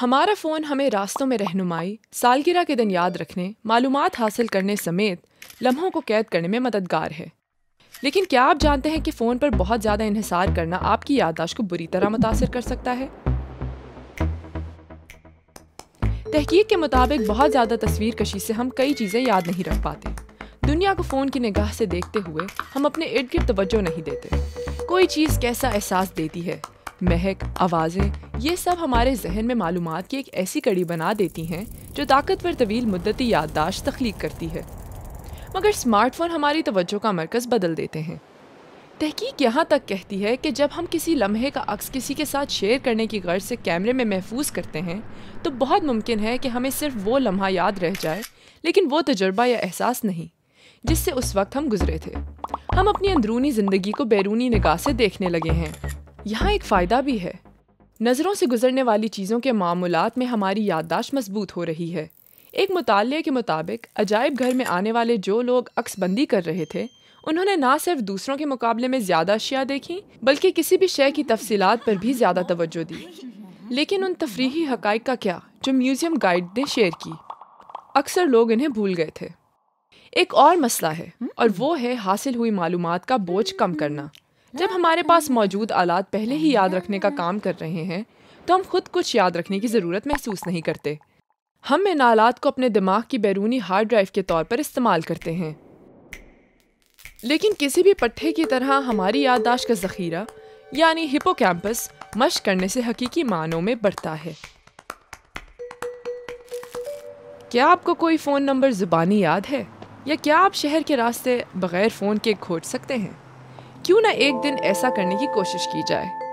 ہمارا فون ہمیں راستوں میں رہنمائی، سالگرہ کے دن یاد رکھنے، معلومات حاصل کرنے سمیت لمحوں کو قید کرنے میں مددگار ہے۔ لیکن کیا آپ جانتے ہیں کہ فون پر بہت زیادہ انحصار کرنا آپ کی یادداشت کو بری طرح متاثر کر سکتا ہے؟ تحقیق کے مطابق بہت زیادہ تصویر کشی سے ہم کئی چیزیں یاد نہیں رکھ پاتے۔ دنیا کو فون کی نگاہ سے دیکھتے ہوئے ہم اپنے ارد گرد توجہ نہیں دیتے۔ کوئی چیز کیسا احساس دیتی ہے، مہک، آوازیں، یہ سب ہمارے ذہن میں معلومات کی ایک ایسی کڑی بنا دیتی ہیں جو طاقتور طویل مدتی یادداشت تخلیق کرتی ہے۔ مگر اسمارٹ فون ہماری توجہ کا مرکز بدل دیتے ہیں۔ تحقیق یہاں تک کہتی ہے کہ جب ہم کسی لمحے کا عکس کسی کے ساتھ شیئر کرنے کی غرض سے کیمرے میں محفوظ کرتے ہیں تو بہت ممکن ہے کہ ہمیں صرف وہ لمحہ یاد رہ جائے، لیکن وہ تجربہ یا احساس نہیں جس سے اس وقت ہم گزرے تھے۔ ہم اپنی اندرونی زندگی کو بیرونی نگاہ سے دیکھنے لگے ہیں۔ یہاں ایک فائدہ بھی ہے۔ نظروں سے گزرنے والی چیزوں کے معاملات میں ہماری یادداشت مضبوط ہو رہی ہے۔ ایک مطالعے کے مطابق عجائب گھر میں آنے والے جو لوگ عکس بندی کر رہے تھے، انہوں نے نہ صرف دوسروں کے مقابلے میں زیادہ اشیاء دیکھیں بلکہ کسی بھی شے کی تفصیلات پر بھی زیادہ توجہ دی۔ لیکن ان تفریحی حقائق کا کیا جو میوزیم گائیڈ نے شیئر کی؟ اکثر لوگ انہیں بھول گئے تھے۔ ایک اور مسئلہ ہے اور وہ ہے حاصل ہوئی معلومات کا بوجھ کم کرنا۔ جب ہمارے پاس موجود آلات پہلے ہی یاد رکھنے کا کام کر رہے ہیں تو ہم خود کچھ یاد رکھنے کی ضرورت محسوس نہیں کرتے۔ ہم ان آلات کو اپنے دماغ کی بیرونی ہارڈ ڈرائیو کے طور پر استعمال کرتے ہیں۔ لیکن کسی بھی پٹھے کی طرح ہماری یادداشت کا ذخیرہ یعنی ہپو کیمپس مشق کرنے سے حقیقی معنوں میں بڑھتا ہے۔ کیا آپ کو کوئی فون نمبر زبانی یاد ہے؟ یا کیا آپ شہر کے راستے بغیر فون کے کھوج سکتے ہیں؟ کیوں نہ ایک دن ایسا کرنے کی کوشش کی جائے۔